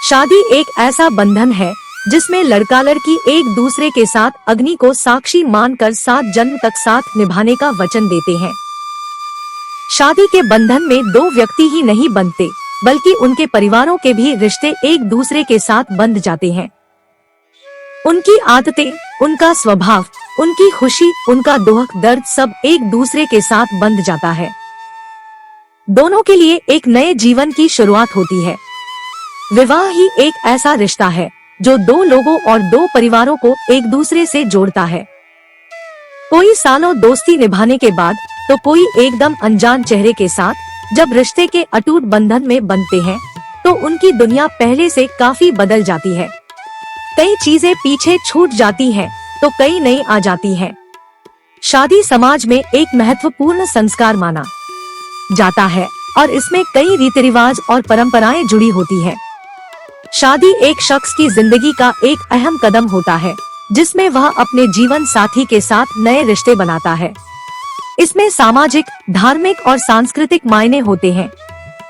शादी एक ऐसा बंधन है जिसमें लड़का लड़की एक दूसरे के साथ अग्नि को साक्षी मानकर 7 जन्म तक साथ निभाने का वचन देते हैं। शादी के बंधन में 2 व्यक्ति ही नहीं बनते, बल्कि उनके परिवारों के भी रिश्ते एक दूसरे के साथ बंध जाते हैं। उनकी आदतें, उनका स्वभाव, उनकी खुशी, उनका दुख दर्द सब एक दूसरे के साथ बंध जाता है। दोनों के लिए एक नए जीवन की शुरुआत होती है। विवाह ही एक ऐसा रिश्ता है जो 2 लोगों और 2 परिवारों को एक दूसरे से जोड़ता है। कोई सालों दोस्ती निभाने के बाद तो कोई एकदम अनजान चेहरे के साथ जब रिश्ते के अटूट बंधन में बनते हैं तो उनकी दुनिया पहले से काफी बदल जाती है। कई चीजें पीछे छूट जाती हैं तो कई नई आ जाती हैं। शादी समाज में एक महत्वपूर्ण संस्कार माना जाता है और इसमें कई रीति रिवाज और परंपराएं जुड़ी होती हैं। शादी एक शख्स की जिंदगी का एक अहम कदम होता है जिसमें वह अपने जीवन साथी के साथ नए रिश्ते बनाता है। इसमें सामाजिक, धार्मिक और सांस्कृतिक मायने होते हैं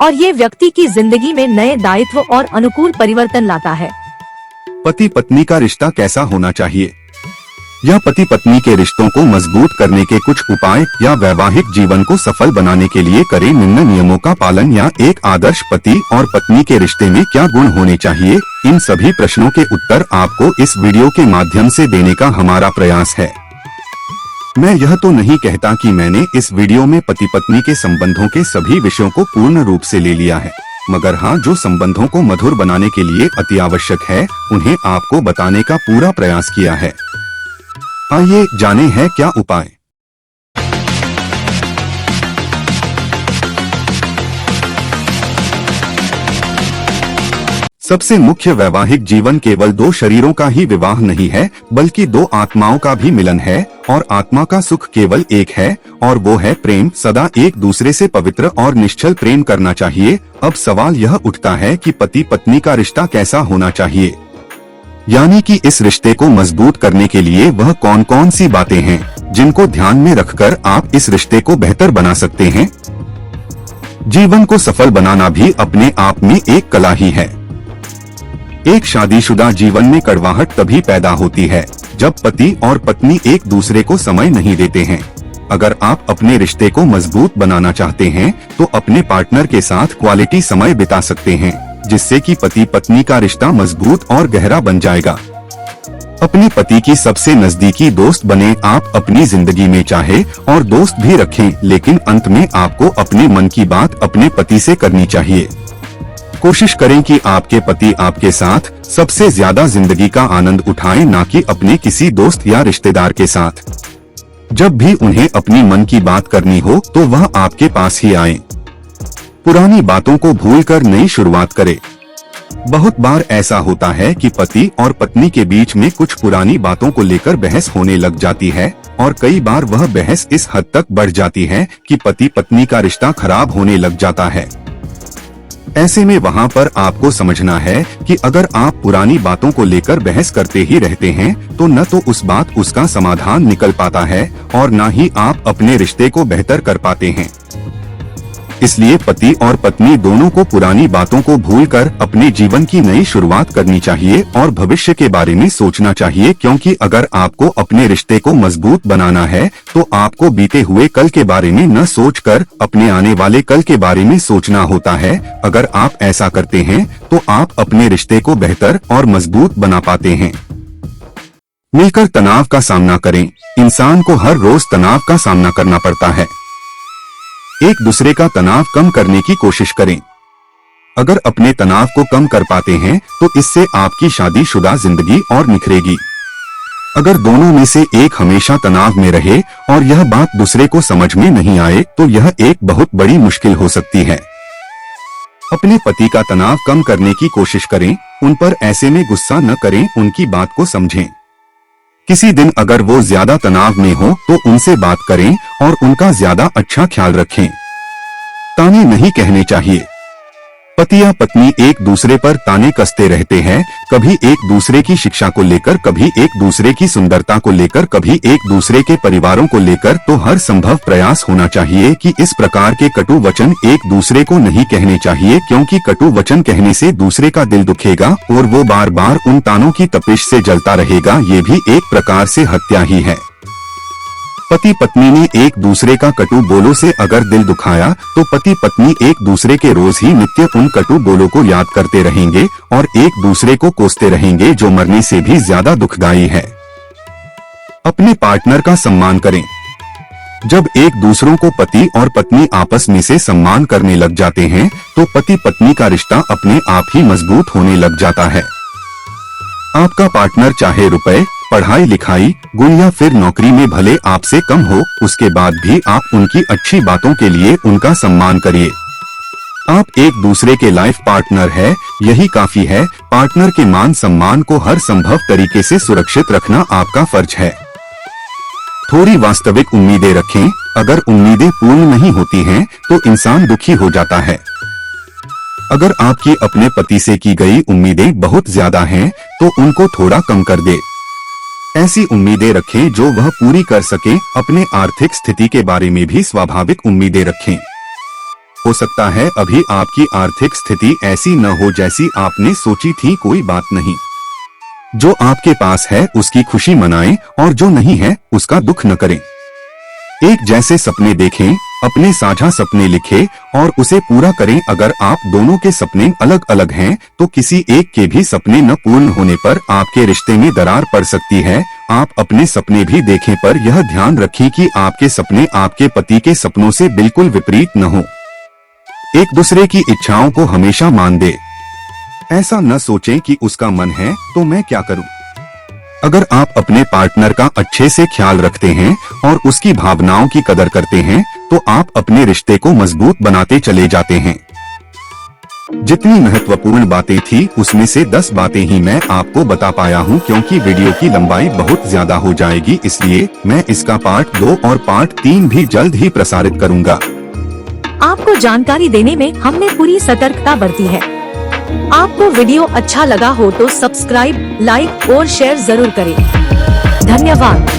और ये व्यक्ति की जिंदगी में नए दायित्व और अनुकूल परिवर्तन लाता है। पति पत्नी का रिश्ता कैसा होना चाहिए? यह पति पत्नी के रिश्तों को मजबूत करने के कुछ उपाय या वैवाहिक जीवन को सफल बनाने के लिए करें निम्न नियमों का पालन या एक आदर्श पति और पत्नी के रिश्ते में क्या गुण होने चाहिए। इन सभी प्रश्नों के उत्तर आपको इस वीडियो के माध्यम से देने का हमारा प्रयास है। मैं यह तो नहीं कहता कि मैंने इस वीडियो में पति पत्नी के संबंधों के सभी विषयों को पूर्ण रूप से ले लिया है, मगर हाँ, जो संबंधों को मधुर बनाने के लिए अति आवश्यक है उन्हें आपको बताने का पूरा प्रयास किया है। आइए जाने हैं क्या उपाय। सबसे मुख्य, वैवाहिक जीवन केवल 2 शरीरों का ही विवाह नहीं है बल्कि 2 आत्माओं का भी मिलन है और आत्मा का सुख केवल एक है और वो है प्रेम। सदा एक दूसरे से पवित्र और निश्चल प्रेम करना चाहिए। अब सवाल यह उठता है कि पति पत्नी का रिश्ता कैसा होना चाहिए, यानी कि इस रिश्ते को मजबूत करने के लिए वह कौन कौन सी बातें हैं जिनको ध्यान में रखकर आप इस रिश्ते को बेहतर बना सकते हैं। जीवन को सफल बनाना भी अपने आप में एक कला ही है। एक शादीशुदा जीवन में कड़वाहट तभी पैदा होती है जब पति और पत्नी एक दूसरे को समय नहीं देते हैं। अगर आप अपने रिश्ते को मजबूत बनाना चाहते हैं तो अपने पार्टनर के साथ क्वालिटी समय बिता सकते हैं, जिससे कि पति पत्नी का रिश्ता मजबूत और गहरा बन जाएगा। अपने पति की सबसे नजदीकी दोस्त बने। आप अपनी जिंदगी में चाहे और दोस्त भी रखें, लेकिन अंत में आपको अपने मन की बात अपने पति से करनी चाहिए। कोशिश करें कि आपके पति आपके साथ सबसे ज्यादा जिंदगी का आनंद उठाएं, ना कि अपने किसी दोस्त या रिश्तेदार के साथ। जब भी उन्हें अपनी मन की बात करनी हो तो वह आपके पास ही आए। पुरानी बातों को भूलकर नई शुरुआत करें। बहुत बार ऐसा होता है कि पति और पत्नी के बीच में कुछ पुरानी बातों को लेकर बहस होने लग जाती है और कई बार वह बहस इस हद तक बढ़ जाती है कि पति पत्नी का रिश्ता खराब होने लग जाता है। ऐसे में वहाँ पर आपको समझना है कि अगर आप पुरानी बातों को लेकर बहस करते ही रहते हैं तो न तो उस बात उसका समाधान निकल पाता है और न ही आप अपने रिश्ते को बेहतर कर पाते हैं। इसलिए पति और पत्नी दोनों को पुरानी बातों को भूलकर अपने जीवन की नई शुरुआत करनी चाहिए और भविष्य के बारे में सोचना चाहिए, क्योंकि अगर आपको अपने रिश्ते को मजबूत बनाना है तो आपको बीते हुए कल के बारे में न सोचकर अपने आने वाले कल के बारे में सोचना होता है। अगर आप ऐसा करते हैं तो आप अपने रिश्ते को बेहतर और मजबूत बना पाते हैं। मिलकर तनाव का सामना करें। इंसान को हर रोज तनाव का सामना करना पड़ता है। एक दूसरे का तनाव कम करने की कोशिश करें। अगर अपने तनाव को कम कर पाते हैं तो इससे आपकी शादीशुदा जिंदगी और निखरेगी। अगर दोनों में से एक हमेशा तनाव में रहे और यह बात दूसरे को समझ में नहीं आए तो यह एक बहुत बड़ी मुश्किल हो सकती है। अपने पति का तनाव कम करने की कोशिश करें। उन पर ऐसे में गुस्सा न करें, उनकी बात को समझें। किसी दिन अगर वो ज्यादा तनाव में हो तो उनसे बात करें और उनका ज्यादा अच्छा ख्याल रखें। ताने नहीं कहने चाहिए। पति या पत्नी एक दूसरे पर ताने कसते रहते हैं, कभी एक दूसरे की शिक्षा को लेकर, कभी एक दूसरे की सुंदरता को लेकर, कभी एक दूसरे के परिवारों को लेकर। तो हर संभव प्रयास होना चाहिए कि इस प्रकार के कटु वचन एक दूसरे को नहीं कहने चाहिए, क्योंकि कटु वचन कहने से दूसरे का दिल दुखेगा और वो बार बार उन तानों की तपिश से जलता रहेगा। ये भी एक प्रकार से हत्या ही है। पति पत्नी ने एक दूसरे का कटु बोलों से अगर दिल दुखाया तो पति पत्नी एक दूसरे के रोज ही नित्य उन कटु बोलों को याद करते रहेंगे और एक दूसरे को कोसते रहेंगे, जो मरने से भी ज्यादा दुखदायी है। अपने पार्टनर का सम्मान करें। जब एक दूसरों को पति और पत्नी आपस में से सम्मान करने लग जाते हैं तो पति पत्नी का रिश्ता अपने आप ही मजबूत होने लग जाता है। आपका पार्टनर चाहे रुपए, पढ़ाई लिखाई, गुण या फिर नौकरी में भले आपसे कम हो, उसके बाद भी आप उनकी अच्छी बातों के लिए उनका सम्मान करिए। आप एक दूसरे के लाइफ पार्टनर है, यही काफी है। पार्टनर के मान सम्मान को हर संभव तरीके से सुरक्षित रखना आपका फर्ज है। थोड़ी वास्तविक उम्मीदें रखें। अगर उम्मीदें पूर्ण नहीं होती हैं तो इंसान दुखी हो जाता है। अगर आपकी अपने पति से की गई उम्मीदें बहुत ज्यादा हैं तो उनको थोड़ा कम कर दे। ऐसी उम्मीदें रखें जो वह पूरी कर सके। अपने आर्थिक स्थिति के बारे में भी स्वाभाविक उम्मीदें रखें। हो सकता है अभी आपकी आर्थिक स्थिति ऐसी न हो जैसी आपने सोची थी, कोई बात नहीं। जो आपके पास है उसकी खुशी मनाएं और जो नहीं है उसका दुख न करें। एक जैसे सपने देखें, अपने साझा सपने लिखें और उसे पूरा करें। अगर आप दोनों के सपने अलग अलग हैं तो किसी एक के भी सपने न पूर्ण होने पर आपके रिश्ते में दरार पड़ सकती है। आप अपने सपने भी देखें, पर यह ध्यान रखें कि आपके सपने आपके पति के सपनों से बिल्कुल विपरीत न हो। एक दूसरे की इच्छाओं को हमेशा मान दे। ऐसा न सोचें कि उसका मन है तो मैं क्या करूं। अगर आप अपने पार्टनर का अच्छे से ख्याल रखते हैं और उसकी भावनाओं की कदर करते हैं तो आप अपने रिश्ते को मजबूत बनाते चले जाते हैं। जितनी महत्वपूर्ण बातें थी उसमें से 10 बातें ही मैं आपको बता पाया हूं, क्योंकि वीडियो की लंबाई बहुत ज्यादा हो जाएगी, इसलिए मैं इसका पार्ट 2 और पार्ट 3 भी जल्द ही प्रसारित करूंगा। आपको जानकारी देने में हमने पूरी सतर्कता बरती है। आपको वीडियो अच्छा लगा हो तो सब्सक्राइब, लाइक और शेयर जरूर करें। धन्यवाद।